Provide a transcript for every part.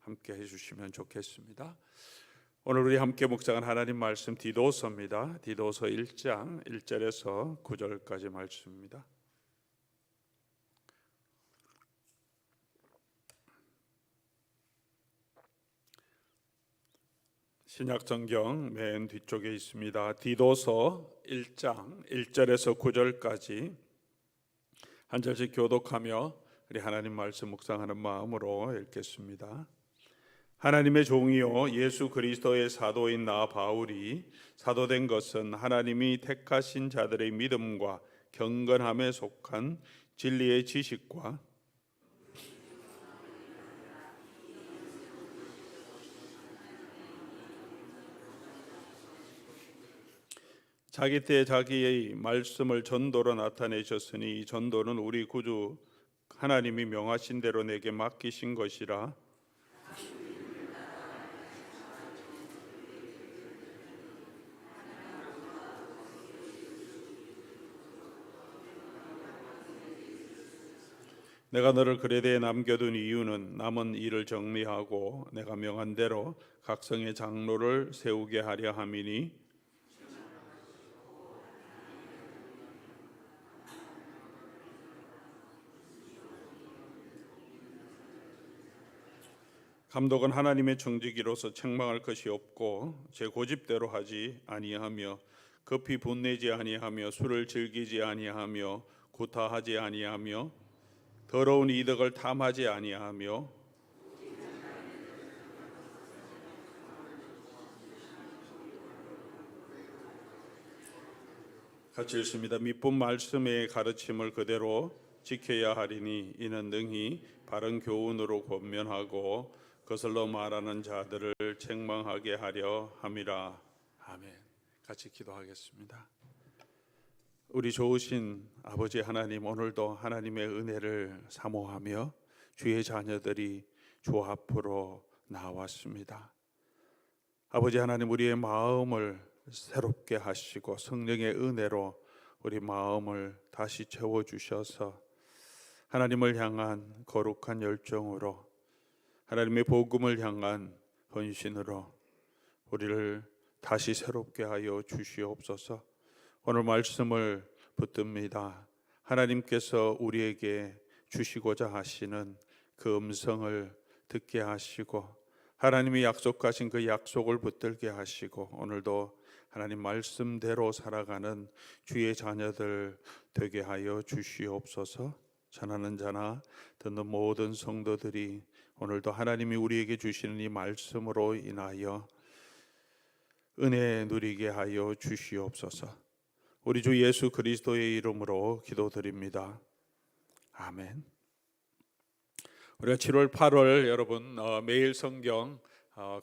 함께 해주시면 좋겠습니다. 오늘 우리 함께 묵상한 하나님 말씀 디도서입니다. 디도서 1장 1절에서 9절까지 말씀입니다. 신약성경 맨 뒤쪽에 있습니다. 디도서 1장 1절에서 9절까지 한 절씩 교독하며 우리 하나님 말씀 묵상하는 마음으로 읽겠습니다. 하나님의 종이요 예수 그리스도의 사도인 나 바울이 사도된 것은 하나님이 택하신 자들의 믿음과 경건함에 속한 진리의 지식과 자기 때 자기의 말씀을 전도로 나타내셨으니 이 전도는 우리 구주 하나님이 명하신 대로 내게 맡기신 것이라. 내가 너를 그레데에 남겨둔 이유는 남은 일을 정리하고 내가 명한 대로 각 성의 장로를 세우게 하려 함이니 감독은 하나님의 청지기로서 책망할 것이 없고 제 고집대로 하지 아니하며 급히 분내지 아니하며 술을 즐기지 아니하며 구타하지 아니하며 더러운 이득을 탐하지 아니하며 같이 읽습니다. 미쁜 말씀의 가르침을 그대로 지켜야 하리니 이는 능히 바른 교훈으로 권면하고 거슬러 말하는 자들을 책망하게 하려 함이라. 아멘. 같이 기도하겠습니다. 우리 좋으신 아버지 하나님, 오늘도 하나님의 은혜를 사모하며 주의 자녀들이 주 앞으로 나왔습니다. 아버지 하나님, 우리의 마음을 새롭게 하시고 성령의 은혜로 우리 마음을 다시 채워주셔서 하나님을 향한 거룩한 열정으로 하나님의 복음을 향한 헌신으로 우리를 다시 새롭게 하여 주시옵소서. 오늘 말씀을 붙듭니다. 하나님께서 우리에게 주시고자 하시는 그 음성을 듣게 하시고 하나님이 약속하신 그 약속을 붙들게 하시고 오늘도 하나님 말씀대로 살아가는 주의 자녀들 되게 하여 주시옵소서. 전하는 자나 듣는 모든 성도들이 오늘도 하나님이 우리에게 주시는 이 말씀으로 인하여 은혜 누리게 하여 주시옵소서. 우리 주 예수 그리스도의 이름으로 기도드립니다. 아멘. 우리가 7월 8월 여러분 매일 성경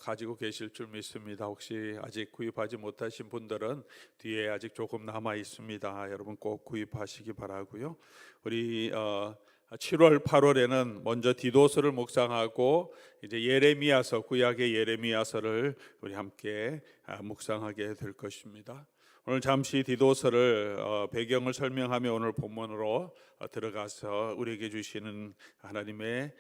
가지고 계실 줄 믿습니다. 혹시 아직 구입하지 못하신 분들은 뒤에 아직 조금 남아 있습니다. 여러분 꼭 구입하시기 바라고요. 우리 7월 8월에는 먼저 디도서를 묵상하고 이제 예레미야서, 구약의 예레미야서를 우리 함께 묵상하게 될 것입니다. 오늘 잠시 디도서를 배경을 설명하며 오늘 본문으로 들어가서 우리에게 주시는 하나님의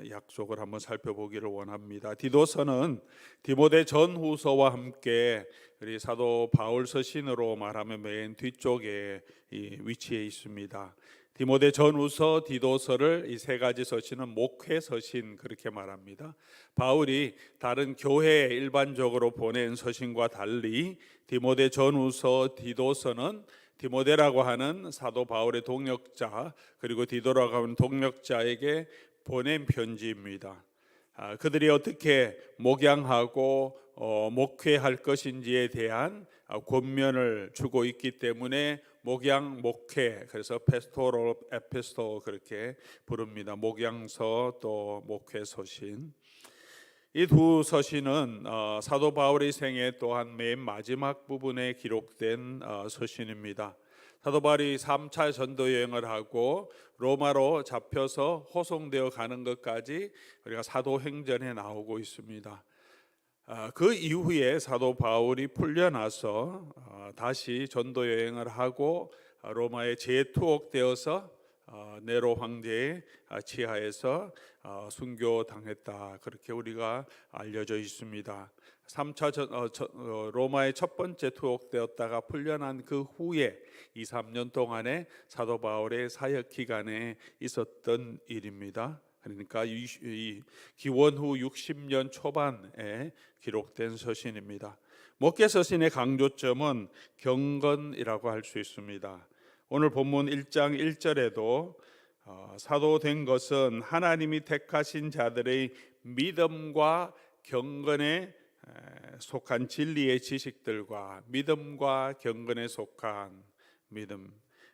약속을 한번 살펴보기를 원합니다. 디도서는 디모데 전후서와 함께 우리 사도 바울 서신으로 말하면 맨 뒤쪽에 위치해 있습니다. 디모데 전후서, 디도서를 이 세 가지 서신은 목회 서신 그렇게 말합니다. 바울이 다른 교회에 일반적으로 보낸 서신과 달리 디모데 전후서, 디도서는 디모데라고 하는 사도 바울의 동역자 그리고 디도라고 하는 동역자에게 보낸 편지입니다. 그들이 어떻게 목양하고 목회할 것인지에 대한 권면을 주고 있기 때문에 목양, 목회, 그래서 페스토로, 에피스토 그렇게 부릅니다. 목양서 또 목회 서신. 이 두 서신은 사도 바울의 생애 또한 맨 마지막 부분에 기록된 서신입니다. 사도 바울이 3차 전도 여행을 하고 로마로 잡혀서 호송되어 가는 것까지 우리가 사도행전에 나오고 있습니다. 그 이후에 사도 바울이 풀려나서 다시 전도 여행을 하고 로마에 재투옥되어서 네로 황제의 치하에서 순교당했다. 그렇게 우리가 알려져 있습니다. 3차 로마의 첫 번째 투옥되었다가 풀려난 그 후에 2, 3년 동안의 사도 바울의 사역 기간에 있었던 일입니다. 그러니까 이 기원 후 60년 초반에 기록된 서신입니다. 목회 서신의 강조점은 경건이라고 할 수 있습니다. 오늘 본문 1장 1절에도 사도된 것은 하나님이 택하신 자들의 믿음과 경건에 속한 진리의 지식들과 믿음과 경건에 속한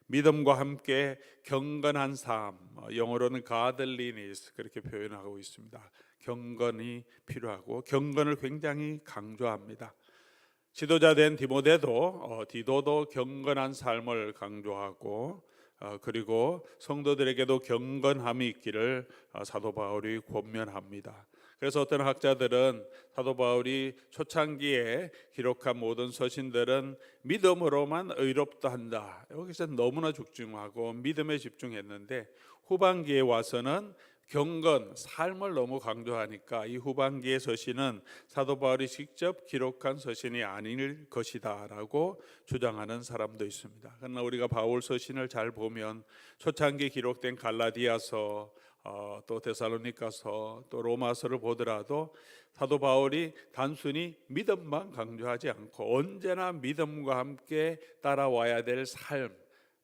믿음과 함께 경건한 삶, 영어로는 godliness 그렇게 표현하고 있습니다. 경건이 필요하고 경건을 굉장히 강조합니다. 지도자 된 디도도 경건한 삶을 강조하고 그리고 성도들에게도 경건함이 있기를 사도 바울이 권면합니다. 그래서 어떤 학자들은 사도 바울이 초창기에 기록한 모든 서신들은 믿음으로만 의롭다 한다. 여기서 너무나 집중하고 믿음에 집중했는데 후반기에 와서는 경건, 삶을 너무 강조하니까 이 후반기의 서신은 사도 바울이 직접 기록한 서신이 아닐 것이다 라고 주장하는 사람도 있습니다. 그러나 우리가 바울 서신을 잘 보면 초창기 기록된 갈라디아서, 또 데살로니가서, 또 로마서를 보더라도 사도 바울이 단순히 믿음만 강조하지 않고 언제나 믿음과 함께 따라와야 될 삶,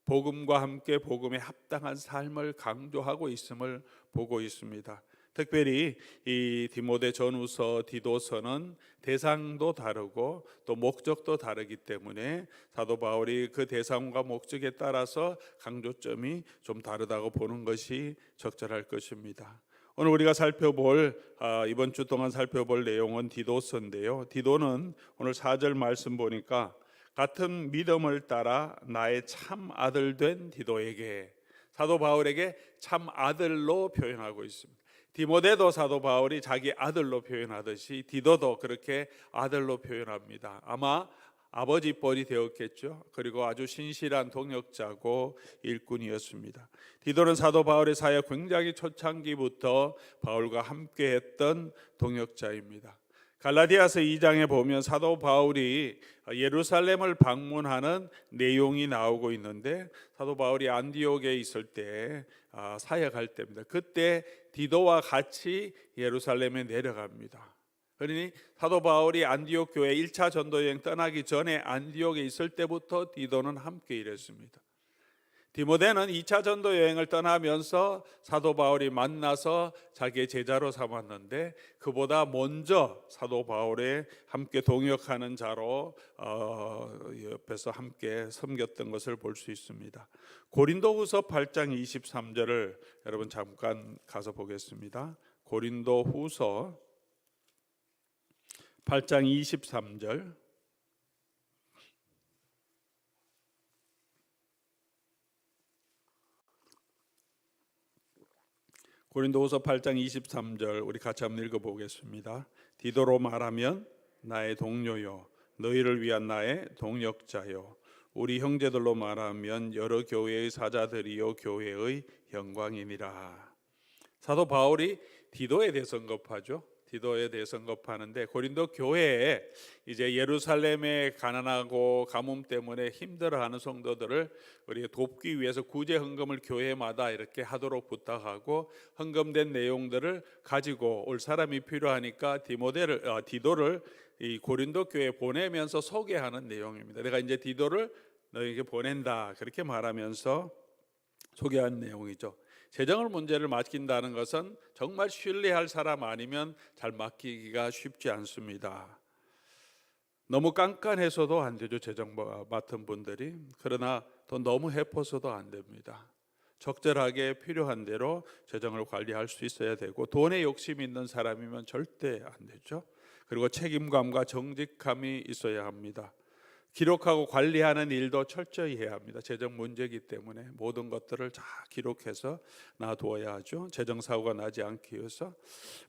복음과 함께 복음에 합당한 삶을 강조하고 있음을 보고 있습니다. 특별히 이 디모데 전후서, 디도서는 대상도 다르고 또 목적도 다르기 때문에 사도 바울이 그 대상과 목적에 따라서 강조점이 좀 다르다고 보는 것이 적절할 것입니다. 오늘 우리가 이번 주 동안 살펴볼 내용은 디도서인데요. 디도는 오늘 4절 말씀 보니까 같은 믿음을 따라 나의 참 아들 된 디도에게, 사도 바울에게 참 아들로 표현하고 있습니다. 디모데도 사도 바울이 자기 아들로 표현하듯이 디도도 그렇게 아들로 표현합니다. 아마 아버지 뻘이 되었겠죠. 그리고 아주 신실한 동역자고 일꾼이었습니다. 디도는 사도 바울의 사역 굉장히 초창기부터 바울과 함께했던 동역자입니다. 갈라디아서 2장에 보면 사도 바울이 예루살렘을 방문하는 내용이 나오고 있는데 사도 바울이 안디옥에 있을 때 사역할 때입니다. 그때 디도와 같이 예루살렘에 내려갑니다. 그러니 사도 바울이 안디옥 교회 1차 전도 여행 떠나기 전에 안디옥에 있을 때부터 디도는 함께 일했습니다. 디모데는 2차 전도 여행을 떠나면서 사도 바울이 만나서 자기의 제자로 삼았는데 그보다 먼저 사도 바울에 함께 동역하는 자로 옆에서 함께 섬겼던 것을 볼 수 있습니다. 고린도후서 8장 23절을 여러분 잠깐 가서 보겠습니다. 고린도후서 8장 23절. 고린도후서 8장 23절 우리 같이 한번 읽어보겠습니다. 디도로 말하면 나의 동료요 너희를 위한 나의 동역자요 우리 형제들로 말하면 여러 교회의 사자들이요 교회의 영광이니라. 사도 바울이 디도에 대해서 언급하죠. 디도에 대해서 언급하는데 고린도 교회에 이제 예루살렘에 가난하고 가뭄 때문에 힘들어하는 성도들을 우리가 돕기 위해서 구제 헌금을 교회마다 이렇게 하도록 부탁하고 헌금된 내용들을 가지고 올 사람이 필요하니까 디도를 이 고린도 교회에 보내면서 소개하는 내용입니다. 내가 이제 디도를 너에게 보낸다 그렇게 말하면서 소개한 내용이죠. 재정을 문제를 맡긴다는 것은 정말 신뢰할 사람 아니면 잘 맡기기가 쉽지 않습니다. 너무 깐깐해서도 안 되죠. 재정 맡은 분들이. 그러나 또 너무 해퍼서도 안 됩니다. 적절하게 필요한 대로 재정을 관리할 수 있어야 되고 돈에 욕심 있는 사람이면 절대 안 되죠. 그리고 책임감과 정직함이 있어야 합니다. 기록하고 관리하는 일도 철저히 해야 합니다. 재정 문제이기 때문에 모든 것들을 다 기록해서 놔두어야 하죠. 재정 사고가 나지 않기 위해서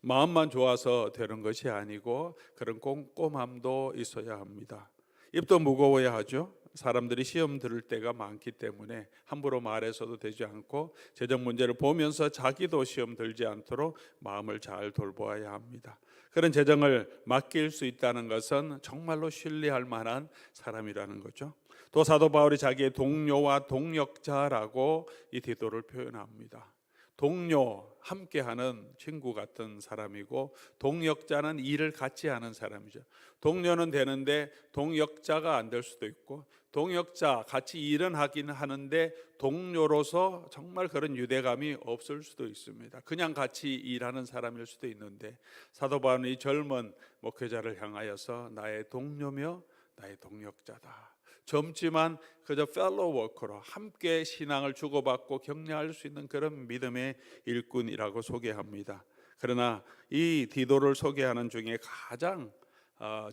마음만 좋아서 되는 것이 아니고 그런 꼼꼼함도 있어야 합니다. 입도 무거워야 하죠. 사람들이 시험 들을 때가 많기 때문에 함부로 말해서도 되지 않고 재정 문제를 보면서 자기도 시험 들지 않도록 마음을 잘 돌보아야 합니다. 그런 재정을 맡길 수 있다는 것은 정말로 신뢰할 만한 사람이라는 거죠. 또 사도 바울이 자기의 동료와 동역자라고 이 디도를 표현합니다. 동료, 함께하는 친구 같은 사람이고 동역자는 일을 같이 하는 사람이죠. 동료는 되는데 동역자가 안 될 수도 있고, 동역자 같이 일은 하긴 하는데 동료로서 정말 그런 유대감이 없을 수도 있습니다. 그냥 같이 일하는 사람일 수도 있는데, 사도 바울은 이 젊은 목회자를 향하여서 나의 동료며 나의 동역자다, 젊지만 그저 펠로우 워커로 함께 신앙을 주고받고 격려할 수 있는 그런 믿음의 일꾼이라고 소개합니다. 그러나 이 디도를 소개하는 중에 가장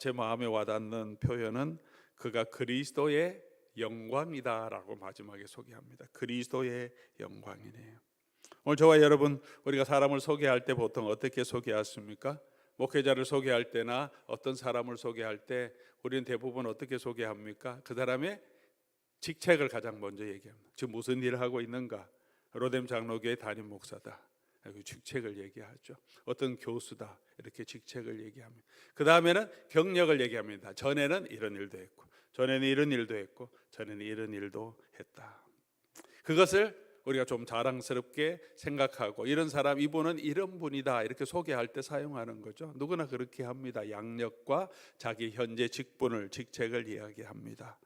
제 마음에 와닿는 표현은 그가 그리스도의 영광이다라고 마지막에 소개합니다. 그리스도의 영광이네요. 오늘 저와 여러분, 우리가 사람을 소개할 때 보통 어떻게 소개하십니까? 목회자를 소개할 때나 어떤 사람을 소개할 때 우리는 대부분 어떻게 소개합니까? 그 사람의 직책을 가장 먼저 얘기합니다. 지금 무슨 일을 하고 있는가? 로뎀 장로교회 담임 목사다, 그 직책을 얘기하죠. 어떤 교수다, 이렇게 직책을 얘기합니다. 그 다음에는 경력을 얘기합니다. 전에는 이런 일도 했고, 전에는 이런 일도 했고, 전에는 이런 일도 했다. 그것을 우리가 좀 자랑스럽게 생각하고, 이런 사람, 이분은 이런 분이다, 이렇게 소개할 때 사용하는 거죠. 누구나 그렇게 합니다. 양력과 자기 현재 직분을, 직책을 이야기합니다.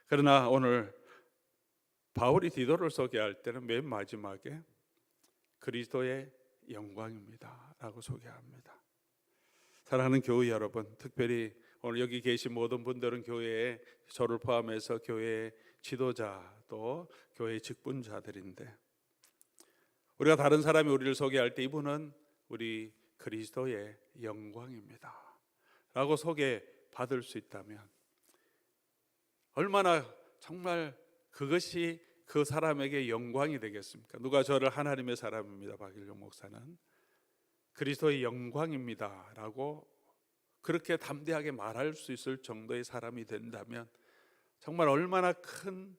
그러나 오늘 바울이 디도를 소개할 때는 맨 마지막에 그리스도의 영광입니다 라고 소개합니다. 사랑하는 교회 여러분, 특별히 오늘 여기 계신 모든 분들은 교회에, 저를 포함해서 교회의 지도자, 또 교회의 직분자들인데, 우리가 다른 사람이 우리를 소개할 때 이분은 우리 그리스도의 영광입니다 라고 소개받을 수 있다면 얼마나 정말 그것이 그 사람에게 영광이 되겠습니까? 누가 저를 하나님의 사람입니다, 박일용 목사는 그리스도의 영광입니다 라고 그렇게 담대하게 말할 수 있을 정도의 사람이 된다면 정말 얼마나 큰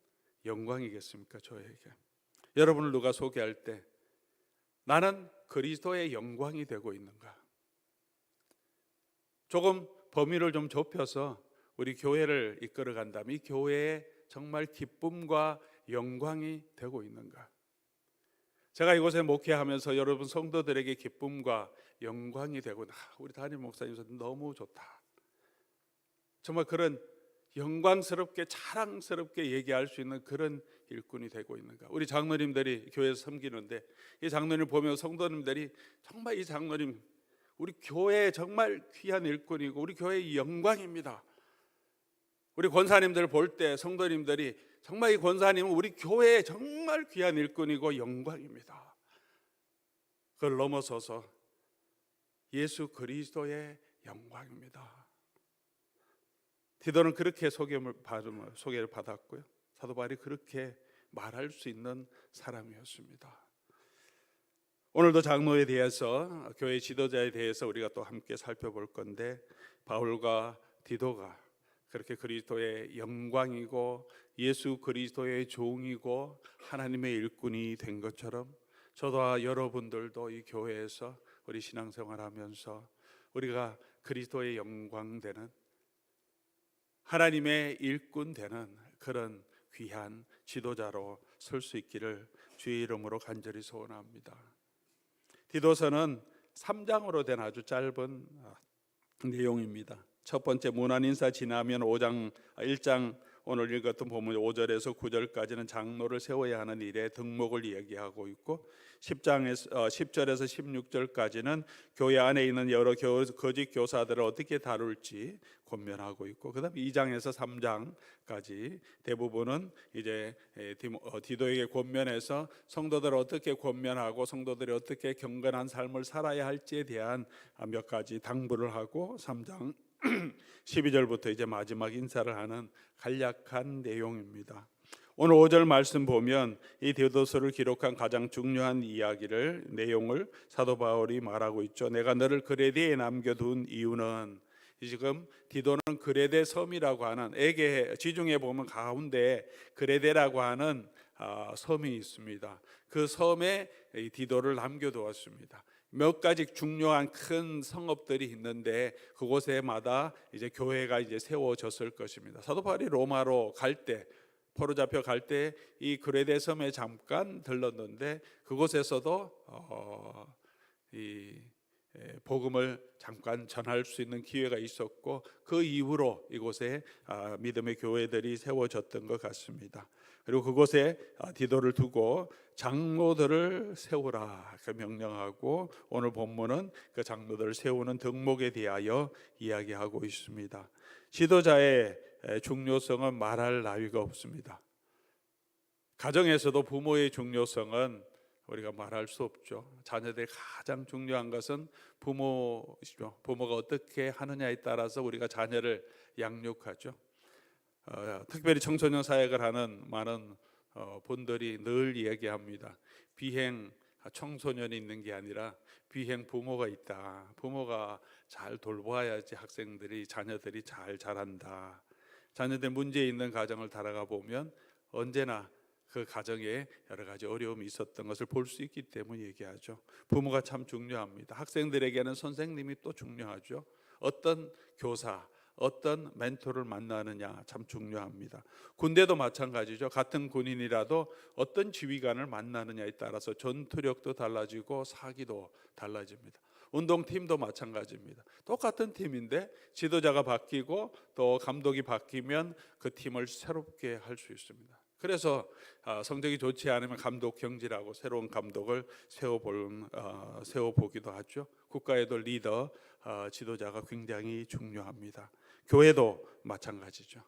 영광이겠습니까, 저에게. 여러분을 누가 소개할 때 나는 그리스도의 영광이 되고 있는가? 조금 범위를 좀 좁혀서 우리 교회를 이끌어 간다면 이 교회에 정말 기쁨과 영광이 되고 있는가? 제가 이곳에 목회하면서 여러분 성도들에게 기쁨과 영광이 되고, 우리 담임 목사님 너무 좋다, 정말 그런 영광스럽게 자랑스럽게 얘기할 수 있는 그런 일꾼이 되고 있는가? 우리 장로님들이 교회에서 섬기는데 이 장로님 보면 성도님들이 정말 이 장로님 우리 교회에 정말 귀한 일꾼이고 우리 교회의 영광입니다. 우리 권사님들 볼 때 성도님들이 정말 이 권사님은 우리 교회에 정말 귀한 일꾼이고 영광입니다. 그걸 넘어서서 예수 그리스도의 영광입니다. 디도는 그렇게 소개를 받았고요, 사도 바울이 그렇게 말할 수 있는 사람이었습니다. 오늘도 장로에 대해서, 교회 지도자에 대해서 우리가 또 함께 살펴볼 건데, 바울과 디도가 그렇게 그리스도의 영광이고 예수 그리스도의 종이고 하나님의 일꾼이 된 것처럼 저와 여러분들도 이 교회에서 우리 신앙생활하면서 우리가 그리스도의 영광 되는, 하나님의 일꾼 되는 그런 귀한 지도자로 설 수 있기를 주의 이름으로 간절히 소원합니다. 디도서는 3장으로 된 아주 짧은 내용입니다. 첫 번째 문안인사 지나면 1장 오늘 읽었던 본문 5절에서 9절까지는 장로를 세워야 하는 일의 덕목을 이야기하고 있고, 10절에서 16절까지는 교회 안에 있는 여러 거짓 교사들을 어떻게 다룰지 권면하고 있고, 그 다음에 2장에서 3장까지 대부분은 이제 디도에게 권면해서 성도들을 어떻게 권면하고 성도들이 어떻게 경건한 삶을 살아야 할지에 대한 몇 가지 당부를 하고, 3장 12절부터 이제 마지막 인사를 하는 간략한 내용입니다. 오늘 5절 말씀 보면 이 디도서를 기록한 가장 중요한 내용을 사도 바울이 말하고 있죠. 내가 너를 그레데에 남겨둔 이유는, 지금 디도는 그레데 섬이라고 하는 에게 지중해 보면 가운데 그레데라고 하는 섬이 있습니다. 그 섬에 이 디도를 남겨두었습니다. 몇 가지 중요한 큰 성읍들이 있는데 그곳에마다 이제 교회가 이제 세워졌을 것입니다. 사도 바울이 로마로 갈 때, 포로 잡혀 갈 때 이 그레데 섬에 잠깐 들렀는데 그곳에서도 이 복음을 잠깐 전할 수 있는 기회가 있었고 그 이후로 이곳에 믿음의 교회들이 세워졌던 것 같습니다. 그리고 그곳에 디도를 두고 장로들을 세우라 그 명령하고 오늘 본문은 그 장로들을 세우는 덕목에 대하여 이야기하고 있습니다. 지도자의 중요성은 말할 나위가 없습니다. 가정에서도 부모의 중요성은 우리가 말할 수 없죠. 자녀들이 가장 중요한 것은 부모이죠. 부모가 어떻게 하느냐에 따라서 우리가 자녀를 양육하죠. 특별히 청소년 사역을 하는 많은 분들이 늘 얘기합니다. 비행 청소년이 있는 게 아니라 비행 부모가 있다. 부모가 잘 돌봐야지 학생들이 자녀들이 잘 자란다. 자녀들 문제 있는 가정을 살아가 보면 언제나 그 가정에 여러 가지 어려움이 있었던 것을 볼 수 있기 때문에 얘기하죠. 부모가 참 중요합니다. 학생들에게는 선생님이 또 중요하죠. 어떤 교사, 어떤 멘토를 만나느냐 참 중요합니다. 군대도 마찬가지죠. 같은 군인이라도 어떤 지휘관을 만나느냐에 따라서 전투력도 달라지고 사기도 달라집니다. 운동팀도 마찬가지입니다. 똑같은 팀인데 지도자가 바뀌고 또 감독이 바뀌면 그 팀을 새롭게 할 수 있습니다. 그래서 성적이 좋지 않으면 감독 경질하고 새로운 감독을 세워보기도 하죠. 국가에도 리더, 지도자가 굉장히 중요합니다. 교회도 마찬가지죠.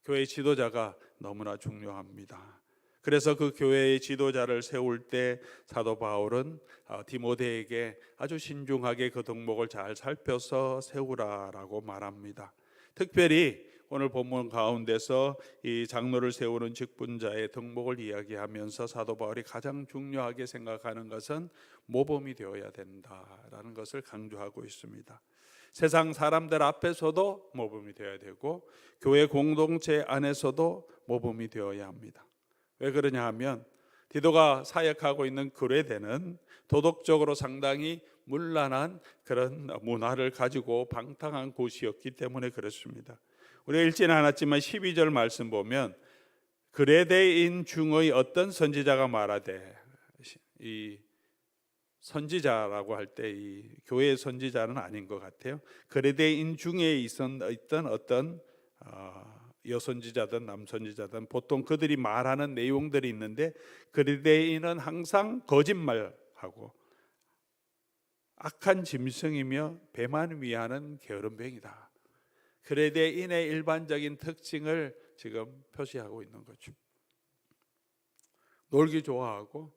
교회 지도자가 너무나 중요합니다. 그래서 그 교회의 지도자를 세울 때 사도 바울은 디모데에게 아주 신중하게 그 덕목을 잘 살펴서 세우라라고 말합니다. 특별히 오늘 본문 가운데서 이 장로를 세우는 직분자의 덕목을 이야기하면서 사도 바울이 가장 중요하게 생각하는 것은 모범이 되어야 된다라는 것을 강조하고 있습니다. 세상 사람들 앞에서도 모범이 되어야 되고 교회 공동체 안에서도 모범이 되어야 합니다. 왜 그러냐 하면 디도가 사역하고 있는 그레데는 도덕적으로 상당히 문란한 그런 문화를 가지고 방탕한 곳이었기 때문에 그렇습니다. 우리가 읽지는 않았지만 12절 말씀 보면 그레데인 중의 어떤 선지자가 말하되, 이 선지자라고 할 때 이 교회의 선지자는 아닌 것 같아요. 그레데인 중에 있던 어떤 여선지자든 남선지자든 보통 그들이 말하는 내용들이 있는데 그레데인은 항상 거짓말하고 악한 짐승이며 배만 위하는 게으름뱅이다. 그레데인의 일반적인 특징을 지금 표시하고 있는 거죠. 놀기 좋아하고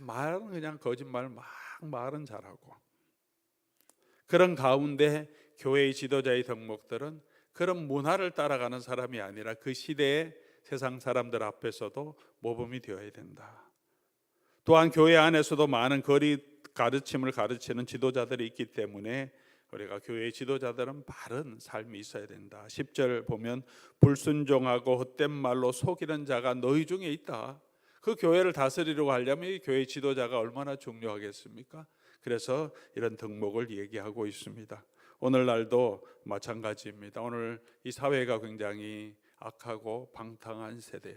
말은 그냥 거짓말 막 말은 잘하고, 그런 가운데 교회의 지도자의 덕목들은 그런 문화를 따라가는 사람이 아니라 그 시대의 세상 사람들 앞에서도 모범이 되어야 된다. 또한 교회 안에서도 많은 거리 가르침을 가르치는 지도자들이 있기 때문에 우리가 교회의 지도자들은 바른 삶이 있어야 된다. 10절 보면 불순종하고 헛된 말로 속이는 자가 너희 중에 있다. 그 교회를 다스리려고 하려면 이 교회 지도자가 얼마나 중요하겠습니까? 그래서 이런 덕목을 얘기하고 있습니다. 오늘날도 마찬가지입니다. 오늘 이 사회가 굉장히 악하고 방탕한 세대.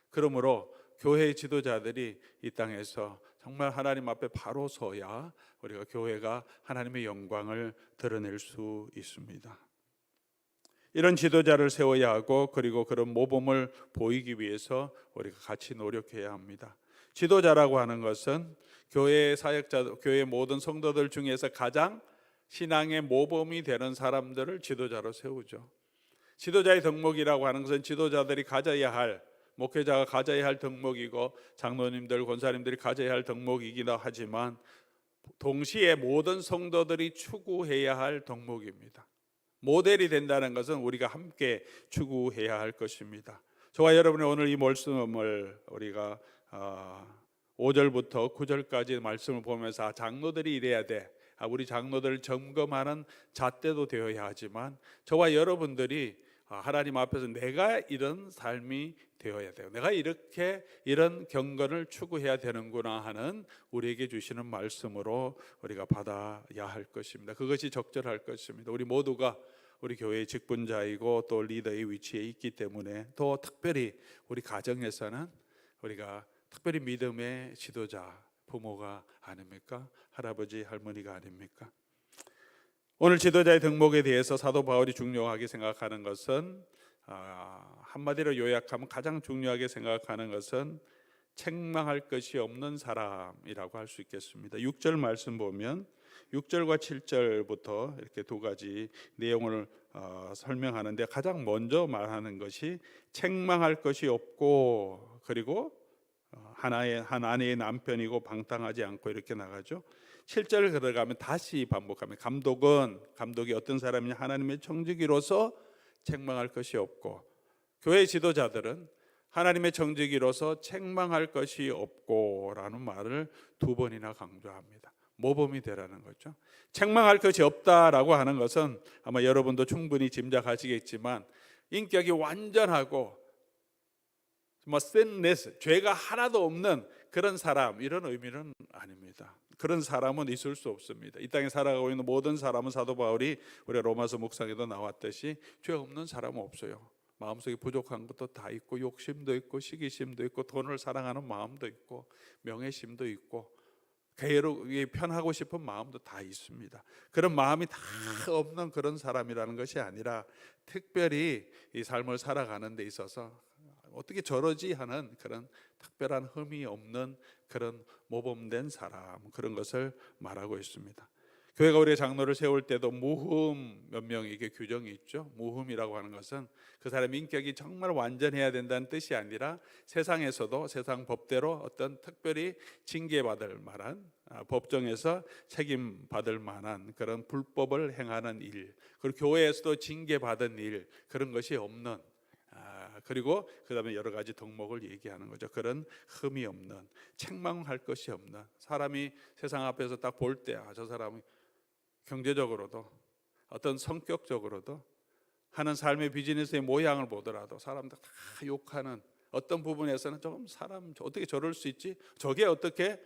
그러므로 교회의 지도자들이 이 땅에서 정말 하나님 앞에 바로 서야 우리가 교회가 하나님의 영광을 드러낼 수 있습니다. 이런 지도자를 세워야 하고 그리고 그런 모범을 보이기 위해서 우리가 같이 노력해야 합니다. 지도자라고 하는 것은 교회 사역자, 교회 모든 성도들 중에서 가장 신앙의 모범이 되는 사람들을 지도자로 세우죠. 지도자의 덕목이라고 하는 것은 지도자들이 가져야 할, 목회자가 가져야 할 덕목이고 장로님들, 권사님들이 가져야 할 덕목이기도 하지만 동시에 모든 성도들이 추구해야 할 덕목입니다. 모델이 된다는 것은 우리가 함께 추구해야 할 것입니다. 저와 여러분이 오늘 이 말씀을 우리가 5절부터 9절까지 말씀을 보면서 장로들이 이래야 돼, 우리 장로들을 점검하는 잣대도 되어야 하지만 저와 여러분들이 하나님 앞에서 내가 이런 삶이 되어야 돼요. 내가 이렇게 이런 경건을 추구해야 되는구나 하는 우리에게 주시는 말씀으로 우리가 받아야 할 것입니다. 그것이 적절할 것입니다. 우리 모두가 우리 교회의 직분자이고 또 리더의 위치에 있기 때문에 또 특별히 우리 가정에서는 우리가 특별히 믿음의 지도자, 부모가 아닙니까? 할아버지, 할머니가 아닙니까? 오늘 지도자의 덕목에 대해서 사도 바울이 중요하게 생각하는 것은 한마디로 요약하면 가장 중요하게 생각하는 것은 책망할 것이 없는 사람이라고 할 수 있겠습니다. 6절 말씀 보면 6절과 7절부터 이렇게 두 가지 내용을 설명하는데 가장 먼저 말하는 것이 책망할 것이 없고 그리고 한 아내의 남편이고 방탕하지 않고 이렇게 나가죠. 7절 들어가면 다시 반복하면 감독이 어떤 사람이냐 하나님의 청지기로서 책망할 것이 없고 교회 지도자들은 하나님의 청지기로서 책망할 것이 없고라는 말을 두 번이나 강조합니다. 모범이 되라는 거죠. 책망할 것이 없다라고 하는 것은 아마 여러분도 충분히 짐작하시겠지만 인격이 완전하고 sinless, 죄가 하나도 없는 그런 사람 이런 의미는 아닙니다. 그런 사람은 있을 수 없습니다. 이 땅에 살아가고 있는 모든 사람은 사도 바울이 우리 로마서 묵상에도 나왔듯이 죄 없는 사람은 없어요. 마음속에 부족한 것도 다 있고 욕심도 있고 시기심도 있고 돈을 사랑하는 마음도 있고 명예심도 있고 게으르게 편하고 싶은 마음도 다 있습니다. 그런 마음이 다 없는 그런 사람이라는 것이 아니라 특별히 이 삶을 살아가는 데 있어서 어떻게 저러지 하는 그런 특별한 흠이 없는 그런 모범된 사람, 그런 것을 말하고 있습니다. 교회가 우리의 장로를 세울 때도 무흠 몇 명에게 규정이 있죠. 무흠이라고 하는 것은 그 사람의 인격이 정말 완전해야 된다는 뜻이 아니라 세상에서도 세상 법대로 어떤 특별히 징계받을 만한 법정에서 책임받을 만한 그런 불법을 행하는 일, 그리고 교회에서도 징계받은 일, 그런 것이 없는, 그리고 그 다음에 여러 가지 덕목을 얘기하는 거죠. 그런 흠이 없는, 책망할 것이 없는 사람이 세상 앞에서 딱 볼 때 저 사람이 경제적으로도 어떤 성격적으로도 하는 삶의 비즈니스의 모양을 보더라도 사람들 다 욕하는 어떤 부분에서는 조금 사람 어떻게 저럴 수 있지? 저게 어떻게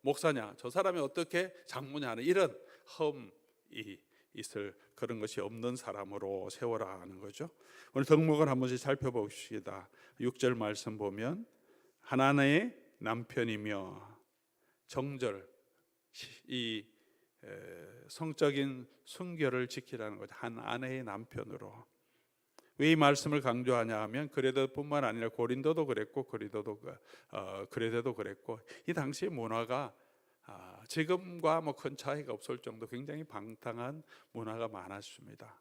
목사냐? 저 사람이 어떻게 장모냐 하는 이런 흠이 있을 그런 것이 없는 사람으로 세워라 하는 거죠. 오늘 덕목을 한 번씩 살펴봅시다. 6절 말씀 보면 하나님의 남편이며 정절, 이 성적인 순결을 지키라는 거죠. 한 아내의 남편으로. 왜 이 말씀을 강조하냐 하면 그레도뿐만 아니라 고린도도 그랬고 그레도도 그랬고 이 당시의 문화가 지금과 큰 차이가 없을 정도 굉장히 방탕한 문화가 많았습니다.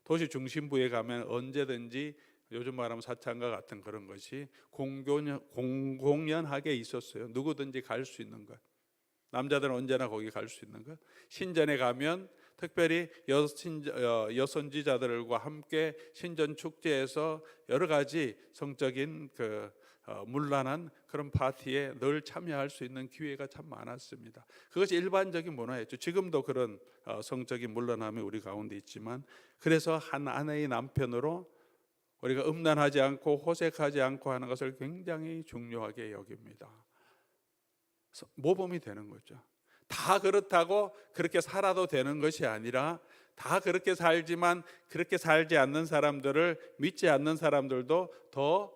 도시 중심부에 가면 언제든지 요즘 말하면 사창가 같은 그런 것이 공공연하게 있었어요. 누구든지 갈 수 있는 것. 남자들은 언제나 거기 갈 수 있는 것. 신전에 가면 특별히 여선지자들과 함께 신전 축제에서 여러 가지 성적인 문란한 그런 파티에 늘 참여할 수 있는 기회가 참 많았습니다. 그것이 일반적인 문화였죠. 지금도 그런 성적인 문란함이 우리 가운데 있지만, 그래서 한 아내의 남편으로 우리가 음란하지 않고 호색하지 않고 하는 것을 굉장히 중요하게 여깁니다. 모범이 되는 거죠. 다 그렇다고 그렇게 살아도 되는 것이 아니라 다 그렇게 살지만 그렇게 살지 않는 사람들을 믿지 않는 사람들도 더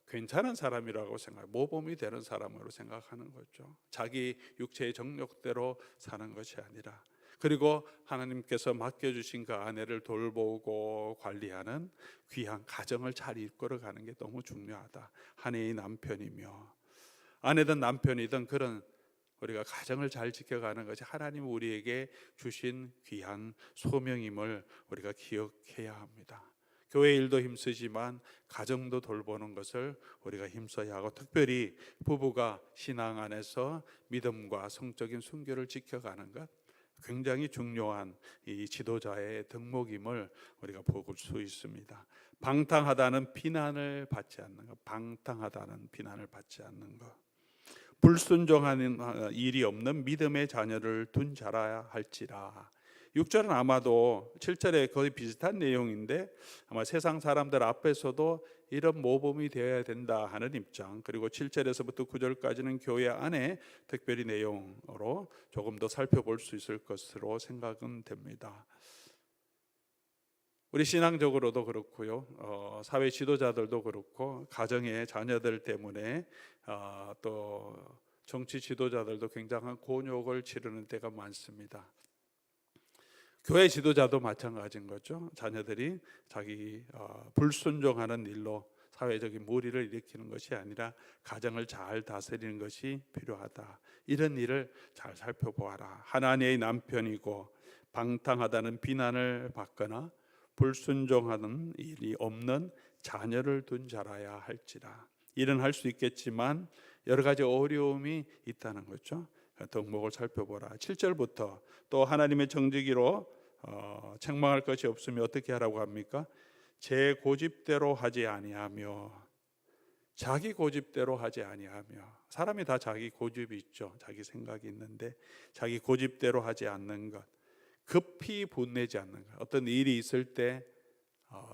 괜찮은 사람이라고 모범이 되는 사람으로 생각하는 거죠. 자기 육체의 정욕대로 사는 것이 아니라, 그리고 하나님께서 맡겨주신 그 아내를 돌보고 관리하는 귀한 가정을 잘 이끌어가는 게 너무 중요하다. 아내의 남편이며 아내든 남편이든 그런 우리가 가정을 잘 지켜가는 것이 하나님 우리에게 주신 귀한 소명임을 우리가 기억해야 합니다. 교회 일도 힘쓰지만 가정도 돌보는 것을 우리가 힘써야 하고, 특별히 부부가 신앙 안에서 믿음과 성적인 순결을 지켜가는 것, 굉장히 중요한 이 지도자의 덕목임을 우리가 볼 수 있습니다. 방탕하다는 비난을 받지 않는 것, 방탕하다는 비난을 받지 않는 것. 불순종하는 일이 없는 믿음의 자녀를 둔 자라야 할지라. 6절은 아마도 7절에 거의 비슷한 내용인데 아마 세상 사람들 앞에서도 이런 모범이 되어야 된다 하는 입장, 그리고 7절에서부터 9절까지는 교회 안에 특별히 내용으로 조금 더 살펴볼 수 있을 것으로 생각은 됩니다. 우리 신앙적으로도 그렇고요, 사회 지도자들도 그렇고, 가정의 자녀들 때문에 또 정치 지도자들도 굉장한 곤욕을 치르는 때가 많습니다. 교회 지도자도 마찬가지인 거죠. 자녀들이 자기 불순종하는 일로 사회적인 무리를 일으키는 것이 아니라 가정을 잘 다스리는 것이 필요하다. 이런 일을 잘 살펴보아라. 하나님의 남편이고 방탕하다는 비난을 받거나 불순종하는 일이 없는 자녀를 둔 자라야 할지라. 일은 할 수 있겠지만 여러 가지 어려움이 있다는 거죠. 덕목을 살펴보라. 7절부터 또 하나님의 정직이로 책망할 것이 없으면 어떻게 하라고 합니까? 제 고집대로 하지 아니하며. 자기 고집대로 하지 아니하며. 사람이 다 자기 고집이 있죠. 자기 생각이 있는데 자기 고집대로 하지 않는 것, 급히 분내지 않는 것. 어떤 일이 있을 때,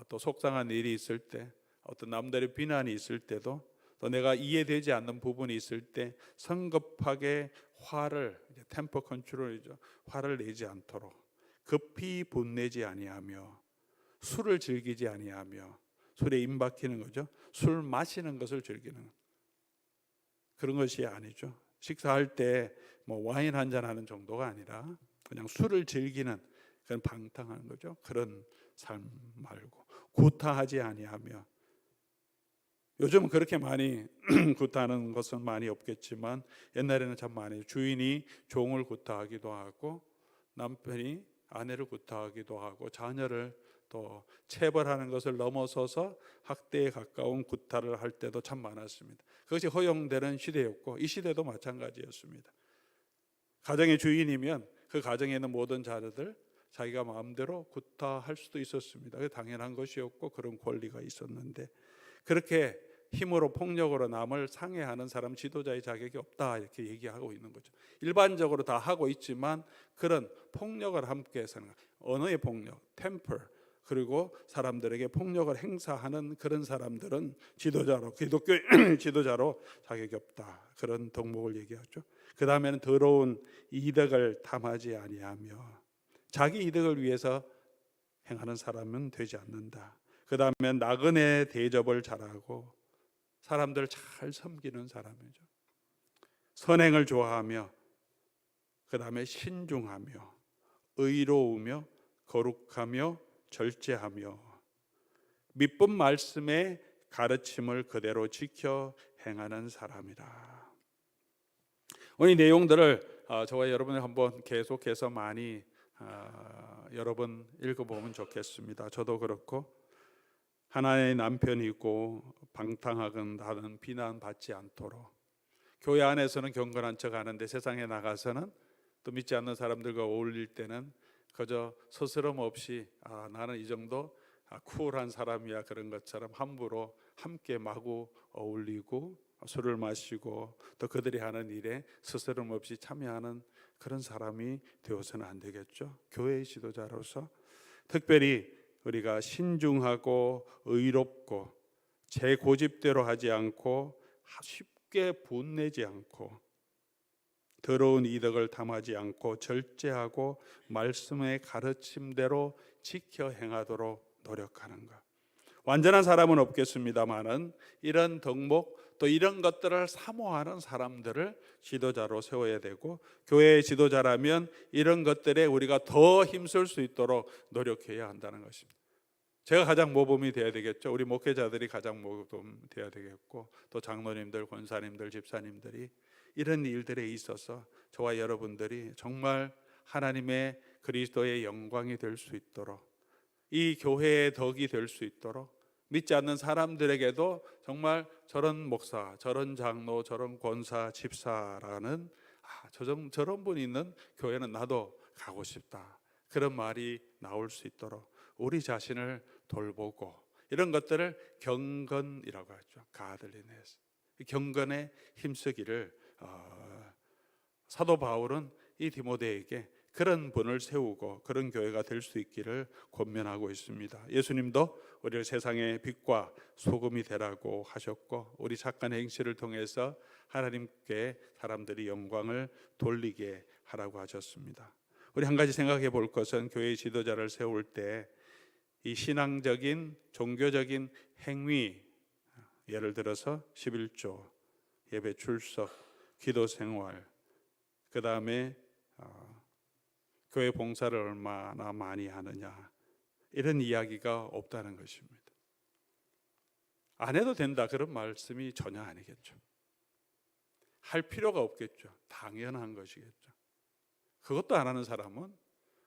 또 속상한 일이 있을 때, 어떤 남들의 비난이 있을 때도, 또 내가 이해되지 않는 부분이 있을 때 성급하게 화를, 템퍼 컨트롤이죠, 화를 내지 않도록 급히 분내지 아니하며, 술을 즐기지 아니하며. 술에 임박히는 거죠. 술 마시는 것을 즐기는 그런 것이 아니죠. 식사할 때 뭐 와인 한잔 하는 정도가 아니라 그냥 술을 즐기는 그런 방탕한 거죠. 그런 삶 말고 구타하지 아니하며. 요즘은 그렇게 많이 구타하는 것은 많이 없겠지만 옛날에는 참 많이, 주인이 종을 구타하기도 하고 남편이 아내를 구타하기도 하고 자녀를 또 체벌하는 것을 넘어서서 학대에 가까운 구타를 할 때도 참 많았습니다. 그것이 허용되는 시대였고 이 시대도 마찬가지였습니다. 가정의 주인이면 그 가정에 있는 모든 자녀들 자기가 마음대로 구타할 수도 있었습니다. 그게 당연한 것이었고 그런 권리가 있었는데, 그렇게 힘으로 폭력으로 남을 상해하는 사람 지도자의 자격이 없다 이렇게 얘기하고 있는 거죠. 일반적으로 다 하고 있지만 그런 폭력을 함께 해서 언어의 폭력, 템퍼, 그리고 사람들에게 폭력을 행사하는 그런 사람들은 지도자로, 기독교 지도자로 자격이 없다, 그런 덕목을 얘기하죠. 그 다음에는 더러운 이득을 탐하지 아니하며. 자기 이득을 위해서 행하는 사람은 되지 않는다. 그 다음에 나그네 대접을 잘하고 사람들 잘 섬기는 사람이죠. 선행을 좋아하며, 그 다음에 신중하며, 의로우며, 거룩하며, 절제하며, 믿음 말씀의 가르침을 그대로 지켜 행하는 사람이다. 오늘 이 내용들을 저와 여러분이 한번 계속해서 많이 여러 번 읽어보면 좋겠습니다. 저도 그렇고 하나님의 남편이고 방탕하다는 비난받지 않도록, 교회 안에서는 경건한 척 하는데 세상에 나가서는 또 믿지 않는 사람들과 어울릴 때는 그저 스스럼 없이 나는 이 정도 쿨한 사람이야 그런 것처럼 함부로 함께 마구 어울리고 술을 마시고 또 그들이 하는 일에 스스럼 없이 참여하는 그런 사람이 되어서는 안 되겠죠. 교회의 지도자로서 특별히 우리가 신중하고 의롭고 제 고집대로 하지 않고 쉽게 분내지 않고 더러운 이득을 탐하지 않고 절제하고 말씀의 가르침대로 지켜 행하도록 노력하는 것. 완전한 사람은 없겠습니다만은 이런 덕목 또 이런 것들을 사모하는 사람들을 지도자로 세워야 되고, 교회의 지도자라면 이런 것들에 우리가 더 힘쓸 수 있도록 노력해야 한다는 것입니다. 제가 가장 모범이 되어야 되겠죠. 우리 목회자들이 가장 모범 되어야 되겠고, 또 장로님들, 권사님들, 집사님들이 이런 일들에 있어서 저와 여러분들이 정말 하나님의 그리스도의 영광이 될 수 있도록, 이 교회의 덕이 될 수 있도록, 믿지 않는 사람들에게도 정말 저런 목사, 저런 장로, 저런 권사, 집사라는 저런 분이 있는 교회는 나도 가고 싶다, 그런 말이 나올 수 있도록 우리 자신을 돌보고, 이런 것들을 경건이라고 하죠. 가들리네스, 경건에 힘쓰기를 사도 바울은 이 디모데에게 그런 분을 세우고 그런 교회가 될 수 있기를 권면하고 있습니다. 예수님도 우리를 세상의 빛과 소금이 되라고 하셨고, 우리 착한 행실을 통해서 하나님께 사람들이 영광을 돌리게 하라고 하셨습니다. 우리 한 가지 생각해 볼 것은, 교회 지도자를 세울 때 이 신앙적인 종교적인 행위, 예를 들어서 11조, 예배 출석, 기도 생활, 그 다음에 교회 봉사를 얼마나 많이 하느냐, 이런 이야기가 없다는 것입니다. 안 해도 된다 그런 말씀이 전혀 아니겠죠. 할 필요가 없겠죠. 당연한 것이겠죠. 그것도 안 하는 사람은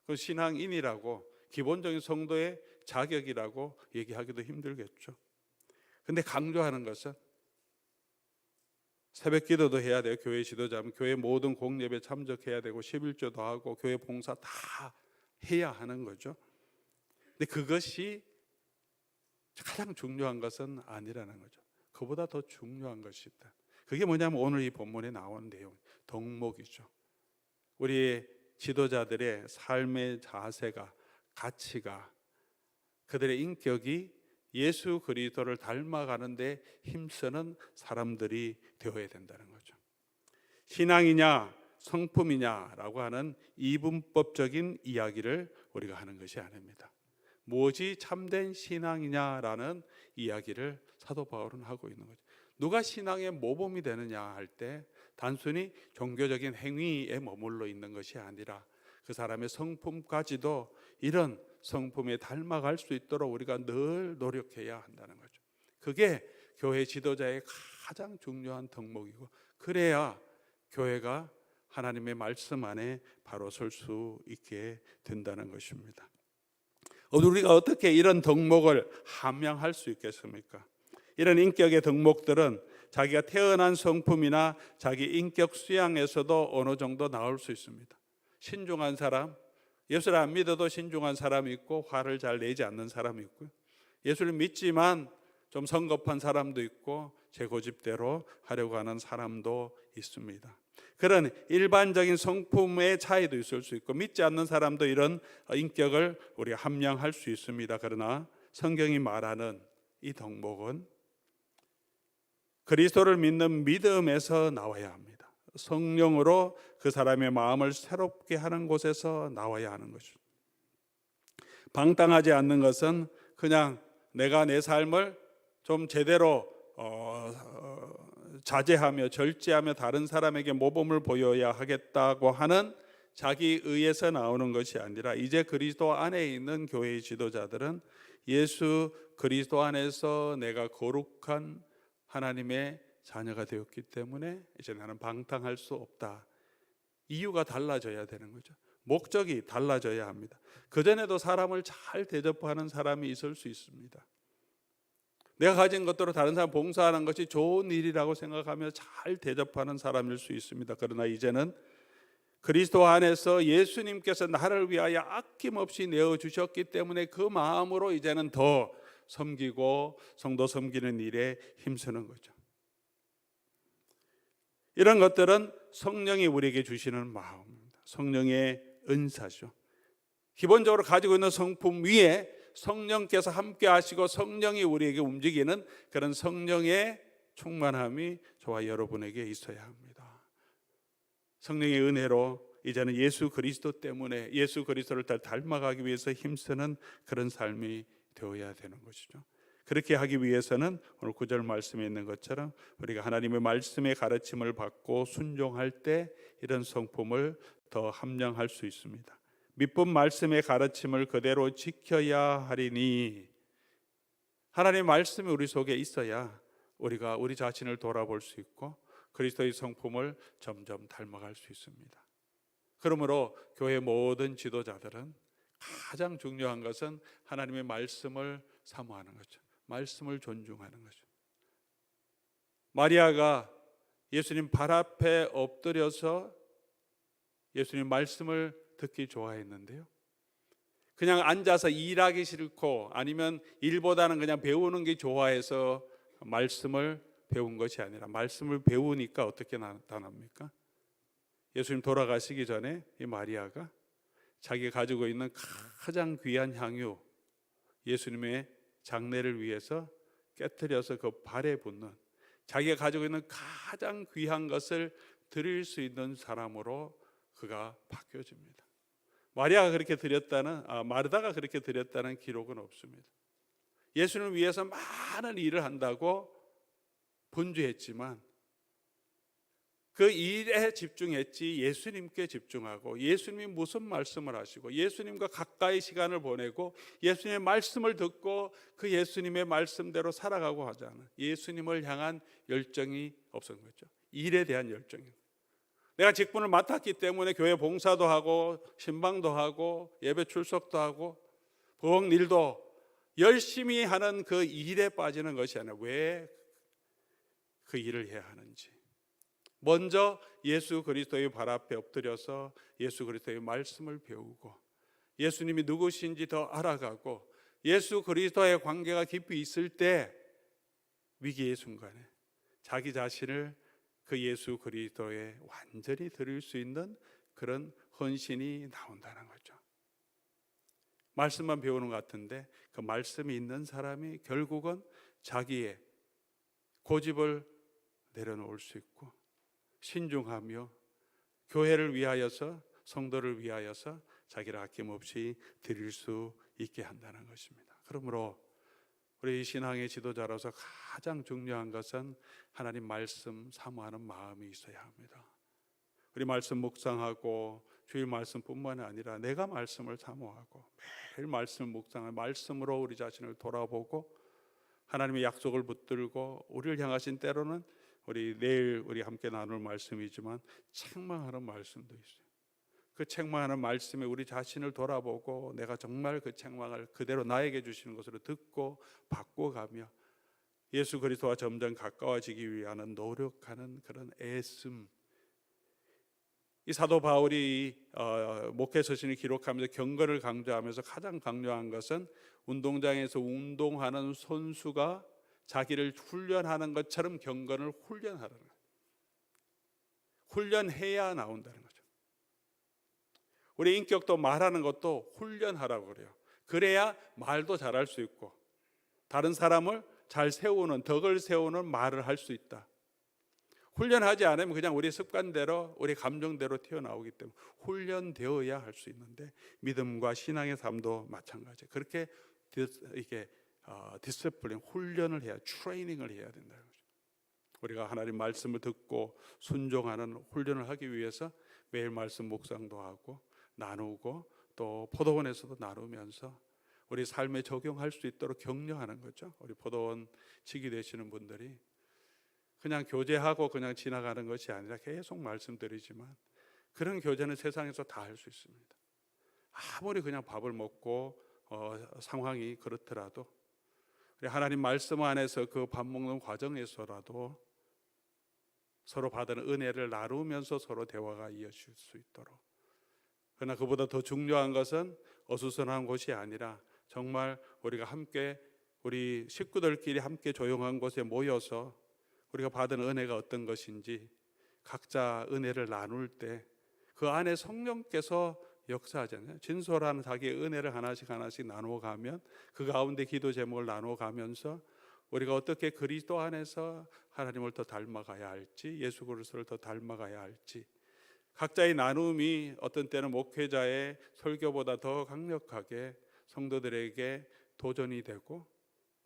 그 신앙인이라고, 기본적인 성도의 자격이라고 얘기하기도 힘들겠죠. 근데 강조하는 것은 새벽 기도도 해야 돼요. 교회 지도자면 교회 모든 공예배 참석해야 되고 11조도 하고 교회 봉사 다 해야 하는 거죠. 근데 그것이 가장 중요한 것은 아니라는 거죠. 그보다 더 중요한 것이 있다. 그게 뭐냐면 오늘 이 본문에 나온 내용, 덕목이죠. 우리의 지도자들의 삶의 자세가, 가치가, 그들의 인격이 예수 그리스도를 닮아가는데 힘쓰는 사람들이 되어야 된다는 거죠. 신앙이냐 성품이냐라고 하는 이분법적인 이야기를 우리가 하는 것이 아닙니다. 무엇이 참된 신앙이냐라는 이야기를 사도 바울은 하고 있는 거죠. 누가 신앙의 모범이 되느냐 할 때 단순히 종교적인 행위에 머물러 있는 것이 아니라 그 사람의 성품까지도 이런 성품에 닮아갈 수 있도록 우리가 늘 노력해야 한다는 거죠. 그게 교회 지도자의 가장 중요한 덕목이고, 그래야 교회가 하나님의 말씀 안에 바로 설 수 있게 된다는 것입니다. 우리가 어떻게 이런 덕목을 함양할 수 있겠습니까? 이런 인격의 덕목들은 자기가 태어난 성품이나 자기 인격 수양에서도 어느 정도 나올 수 있습니다. 신중한 사람, 예수를 안 믿어도 신중한 사람이 있고 화를 잘 내지 않는 사람이 있고요. 예수를 믿지만 좀 성급한 사람도 있고 제 고집대로 하려고 하는 사람도 있습니다. 그런 일반적인 성품의 차이도 있을 수 있고 믿지 않는 사람도 이런 인격을 우리가 함양할 수 있습니다. 그러나 성경이 말하는 이 덕목은 그리스도를 믿는 믿음에서 나와야 합니다. 성령으로 그 사람의 마음을 새롭게 하는 곳에서 나와야 하는 것이죠. 방탕하지 않는 것은 그냥 내가 내 삶을 좀 제대로 자제하며 절제하며 다른 사람에게 모범을 보여야 하겠다고 하는 자기 의에서 나오는 것이 아니라, 이제 그리스도 안에 있는 교회의 지도자들은 예수 그리스도 안에서 내가 거룩한 하나님의 자녀가 되었기 때문에 이제 나는 방탕할 수 없다. 이유가 달라져야 되는 거죠. 목적이 달라져야 합니다. 그전에도 사람을 잘 대접하는 사람이 있을 수 있습니다. 내가 가진 것들로 다른 사람 봉사하는 것이 좋은 일이라고 생각하며 잘 대접하는 사람일 수 있습니다. 그러나 이제는 그리스도 안에서 예수님께서 나를 위하여 아낌없이 내어주셨기 때문에 그 마음으로 이제는 더 섬기고 성도 섬기는 일에 힘쓰는 거죠. 이런 것들은 성령이 우리에게 주시는 마음입니다. 성령의 은사죠. 기본적으로 가지고 있는 성품 위에 성령께서 함께 하시고 성령이 우리에게 움직이는 그런 성령의 충만함이 저와 여러분에게 있어야 합니다. 성령의 은혜로 이제는 예수 그리스도 때문에 예수 그리스도를 닮아가기 위해서 힘쓰는 그런 삶이 되어야 되는 것이죠. 그렇게 하기 위해서는 오늘 9절 말씀에 있는 것처럼 우리가 하나님의 말씀의 가르침을 받고 순종할 때 이런 성품을 더 함양할 수 있습니다. 믿음 말씀의 가르침을 그대로 지켜야 하리니, 하나님의 말씀이 우리 속에 있어야 우리가 우리 자신을 돌아볼 수 있고 그리스도의 성품을 점점 닮아갈 수 있습니다. 그러므로 교회 모든 지도자들은 가장 중요한 것은 하나님의 말씀을 사모하는 거죠. 말씀을 존중하는 거죠. 마리아가 예수님 발 앞에 엎드려서 예수님 말씀을 듣기 좋아했는데요, 그냥 앉아서 일하기 싫고 아니면 일보다는 그냥 배우는 게 좋아해서 말씀을 배운 것이 아니라 말씀을 배우니까 어떻게 나타납니까? 예수님 돌아가시기 전에 이 마리아가 자기가 가지고 있는 가장 귀한 향유, 예수님의 장례를 위해서 깨뜨려서 그 발에 붓는, 자기가 가지고 있는 가장 귀한 것을 드릴 수 있는 사람으로 그가 바뀌어집니다. 마리아가 그렇게 드렸다는, 마르다가 그렇게 드렸다는 기록은 없습니다. 예수님을 위해서 많은 일을 한다고 분주했지만 그 일에 집중했지 예수님께 집중하고, 예수님이 무슨 말씀을 하시고 예수님과 가까이 시간을 보내고 예수님의 말씀을 듣고 그 예수님의 말씀대로 살아가고 하지 않은 예수님을 향한 열정이 없었던 거죠. 일에 대한 열정이. 내가 직분을 맡았기 때문에 교회 봉사도 하고 신방도 하고 예배 출석도 하고 부엌 일도 열심히 하는 그 일에 빠지는 것이 아니라 왜 그 일을 해야 하는지, 먼저 예수 그리스도의 발 앞에 엎드려서 예수 그리스도의 말씀을 배우고 예수님이 누구신지 더 알아가고 예수 그리스도의 관계가 깊이 있을 때 위기의 순간에 자기 자신을 그 예수 그리스도에 완전히 드릴 수 있는 그런 헌신이 나온다는 거죠. 말씀만 배우는 것 같은데 그 말씀이 있는 사람이 결국은 자기의 고집을 내려놓을 수 있고 신중하며 교회를 위하여서, 성도를 위하여서 자기를 아낌없이 드릴 수 있게 한다는 것입니다. 그러므로 우리 신앙의 지도자로서 가장 중요한 것은 하나님 말씀 사모하는 마음이 있어야 합니다. 우리 말씀 묵상하고 주일 말씀뿐만 아니라 내가 말씀을 사모하고 매일 말씀을 묵상하고 말씀으로 우리 자신을 돌아보고 하나님의 약속을 붙들고 우리를 향하신, 때로는 우리 내일 우리 함께 나눌 말씀이지만 책망하는 말씀도 있어요. 그 책망하는 말씀에 우리 자신을 돌아보고 내가 정말 그 책망을 그대로 나에게 주시는 것으로 듣고 바꿔가며 예수 그리스도와 점점 가까워지기 위한 노력하는 그런 애씀. 이 사도 바울이 목회 서신을 기록하면서 경건을 강조하면서 가장 강조한 것은 운동장에서 운동하는 선수가 자기를 훈련하는 것처럼 경건을 훈련하는 거예요. 훈련해야 나온다는 거죠. 우리 인격도 말하는 것도 훈련하라고 그래요. 그래야 말도 잘할 수 있고 다른 사람을 잘 세우는, 덕을 세우는 말을 할 수 있다. 훈련하지 않으면 그냥 우리 습관대로 우리 감정대로 튀어나오기 때문에 훈련되어야 할 수 있는데 믿음과 신앙의 삶도 마찬가지예요. 그렇게 이게 디스플린, 훈련을 해야, 트레이닝을 해야 된다는 거죠. 우리가 하나님 말씀을 듣고 순종하는 훈련을 하기 위해서 매일 말씀 묵상도 하고 나누고 또 포도원에서도 나누면서 우리 삶에 적용할 수 있도록 격려하는 거죠. 우리 포도원 직위 되시는 분들이 그냥 교제하고 그냥 지나가는 것이 아니라 계속 말씀드리지만 그런 교제는 세상에서 다 할 수 있습니다. 아무리 그냥 밥을 먹고 상황이 그렇더라도 우리 하나님 말씀 안에서 그 밥 먹는 과정에서라도 서로 받은 은혜를 나누면서 서로 대화가 이어질 수 있도록. 그러나 그보다 더 중요한 것은 어수선한 곳이 아니라 정말 우리가 함께, 우리 식구들끼리 함께 조용한 곳에 모여서 우리가 받은 은혜가 어떤 것인지 각자 은혜를 나눌 때 그 안에 성령께서 역사하잖아요. 진솔한 자기의 은혜를 하나씩 나누어 가면 그 가운데 기도 제목을 나누어 가면서 우리가 어떻게 그리스도 안에서 하나님을 더 닮아가야 할지, 예수 그리스도를 더 닮아가야 할지, 각자의 나눔이 어떤 때는 목회자의 설교보다 더 강력하게 성도들에게 도전이 되고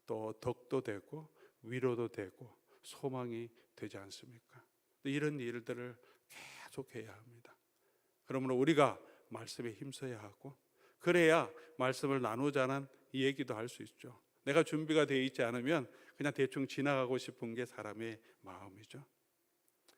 또 덕도 되고 위로도 되고 소망이 되지 않습니까? 이런 일들을 계속해야 합니다. 그러므로 우리가 말씀에 힘써야 하고 그래야 말씀을 나누자는 이 얘기도 할 수 있죠. 내가 준비가 되어 있지 않으면 그냥 대충 지나가고 싶은 게 사람의 마음이죠.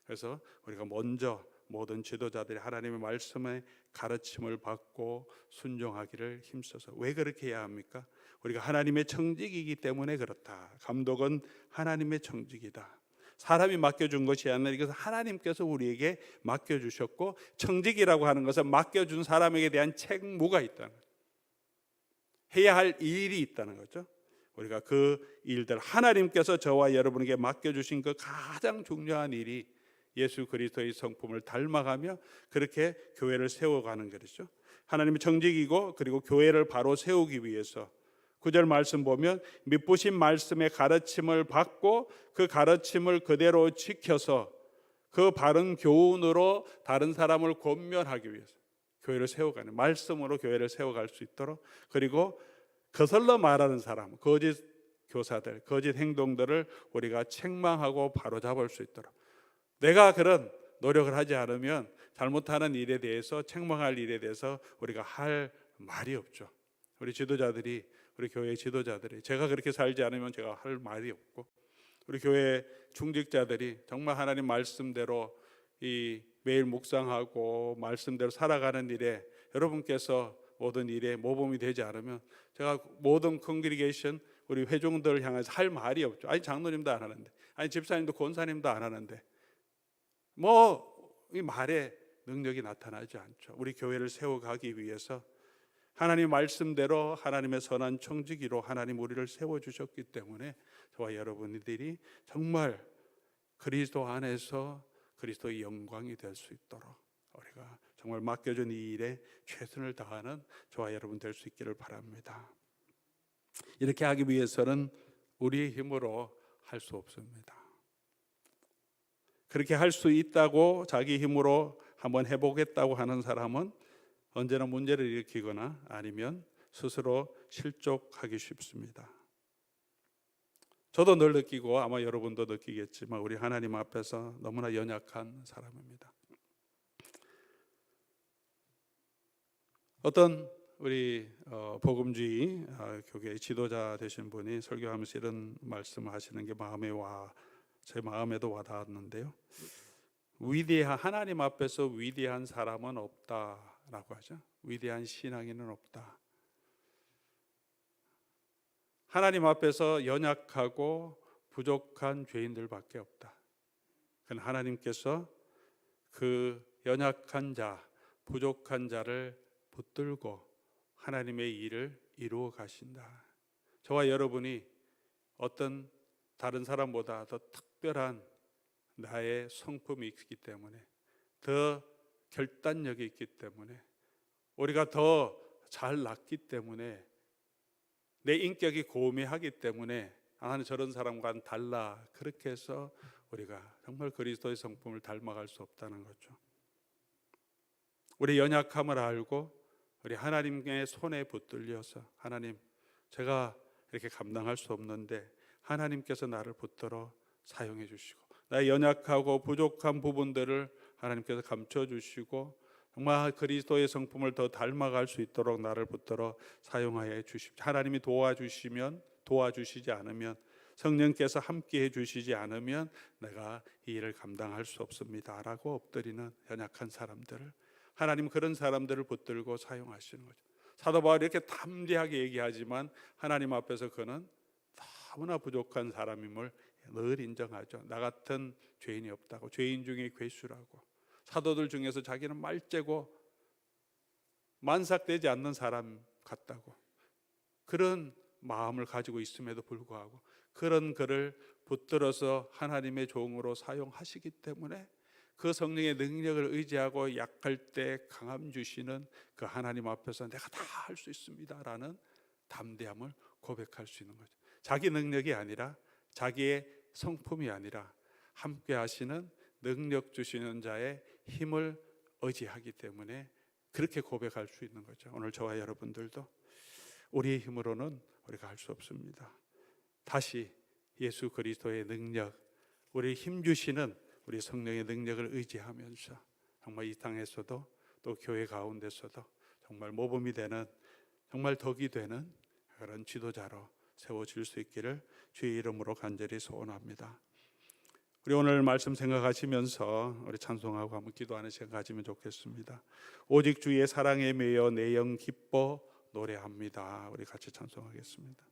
그래서 우리가 먼저 모든 지도자들이 하나님의 말씀의 가르침을 받고 순종하기를 힘써서. 왜 그렇게 해야 합니까? 우리가 하나님의 청직이기 때문에 그렇다. 감독은 하나님의 청직이다. 사람이 맡겨준 것이 아니라 이것은 하나님께서 우리에게 맡겨주셨고, 청직이라고 하는 것은 맡겨준 사람에게 대한 책무가 있다는 거죠. 해야 할 일이 있다는 거죠. 우리가 그 일들, 하나님께서 저와 여러분에게 맡겨주신 그 가장 중요한 일이 예수 그리스도의 성품을 닮아가며 그렇게 교회를 세워가는 것이죠. 하나님의 정직이고 그리고 교회를 바로 세우기 위해서 9절 말씀 보면 믿으신 말씀의 가르침을 받고 그 가르침을 그대로 지켜서 그 바른 교훈으로 다른 사람을 권면하기 위해서 교회를 세워가는, 말씀으로 교회를 세워갈 수 있도록, 그리고 거슬러 말하는 사람, 거짓 교사들, 거짓 행동들을 우리가 책망하고 바로잡을 수 있도록, 내가 그런 노력을 하지 않으면 잘못하는 일에 대해서, 책망할 일에 대해서 우리가 할 말이 없죠. 우리 지도자들이, 우리 교회 지도자들이 제가 그렇게 살지 않으면 제가 할 말이 없고, 우리 교회 중직자들이 정말 하나님 말씀대로 이 매일 묵상하고 말씀대로 살아가는 일에 여러분께서 모든 일에 모범이 되지 않으면 제가 모든 컨그리게이션, 우리 회중들을 향해서 할 말이 없죠. 아니 장로님도 안 하는데, 아니 집사님도 권사님도 안 하는데 뭐 이 말에 능력이 나타나지 않죠. 우리 교회를 세워가기 위해서 하나님 말씀대로 하나님의 선한 청지기로 하나님 우리를 세워주셨기 때문에 저와 여러분들이 정말 그리스도 안에서 그리스도의 영광이 될 수 있도록 우리가 정말 맡겨준 이 일에 최선을 다하는 저와 여러분 될 수 있기를 바랍니다. 이렇게 하기 위해서는 우리의 힘으로 할 수 없습니다. 그렇게 할 수 있다고 자기 힘으로 한번 해보겠다고 하는 사람은 언제나 문제를 일으키거나 아니면 스스로 실족하기 쉽습니다. 저도 늘 느끼고 아마 여러분도 느끼겠지만 우리 하나님 앞에서 너무나 연약한 사람입니다. 어떤 우리 복음주의 교계의 지도자 되신 분이 설교하면서 이런 말씀을 하시는 게 제 마음에도 와닿았는데요. 하나님 앞에서 위대한 사람은 없다라고 하죠. 위대한 신앙인은 없다. 하나님 앞에서 연약하고 부족한 죄인들밖에 없다. 그건 하나님께서 그 연약한 자, 부족한 자를 붙들고 하나님의 일을 이루어 가신다. 저와 여러분이 어떤 다른 사람보다 더 특별한 나의 성품이 있기 때문에, 더 결단력이 있기 때문에, 우리가 더 잘 났기 때문에, 내 인격이 고매하기 때문에 나는 저런 사람과는 달라, 그렇게 해서 우리가 정말 그리스도의 성품을 닮아갈 수 없다는 거죠. 우리 연약함을 알고 우리 하나님의 손에 붙들려서, 하나님 제가 이렇게 감당할 수 없는데 하나님께서 나를 붙들어 사용해 주시고 나의 연약하고 부족한 부분들을 하나님께서 감춰주시고 정말 그리스도의 성품을 더 닮아갈 수 있도록 나를 붙들어 사용하여 주십시오. 하나님이 도와주시지 않으면, 성령께서 함께해 주시지 않으면 내가 이 일을 감당할 수 없습니다 라고 엎드리는 연약한 사람들을, 하나님 그런 사람들을 붙들고 사용하시는 거죠. 사도 바울이 이렇게 담대하게 얘기하지만 하나님 앞에서 그는 너무나 부족한 사람임을 늘 인정하죠. 나 같은 죄인이 없다고, 죄인 중에 괴수라고, 사도들 중에서 자기는 말째고 만삭되지 않는 사람 같다고, 그런 마음을 가지고 있음에도 불구하고 그런 그를 붙들어서 하나님의 종으로 사용하시기 때문에 그 성령의 능력을 의지하고 약할 때 강함 주시는 그 하나님 앞에서 내가 다 할 수 있습니다 라는 담대함을 고백할 수 있는 거죠. 자기 능력이 아니라, 자기의 성품이 아니라 함께 하시는 능력 주시는 자의 힘을 의지하기 때문에 그렇게 고백할 수 있는 거죠. 오늘 저와 여러분들도 우리의 힘으로는 우리가 할 수 없습니다. 다시 예수 그리스도의 능력, 우리 힘 주시는 우리 성령의 능력을 의지하면서 정말 이 땅에서도 또 교회 가운데서도 정말 모범이 되는, 정말 덕이 되는 그런 지도자로 세워질 수 있기를 주의 이름으로 간절히 소원합니다. 우리 오늘 말씀 생각하시면서 우리 찬송하고 한번 기도하는 시간 가지면 좋겠습니다. 오직 주의 사랑에 매여 내 영 기뻐 노래합니다. 우리 같이 찬송하겠습니다.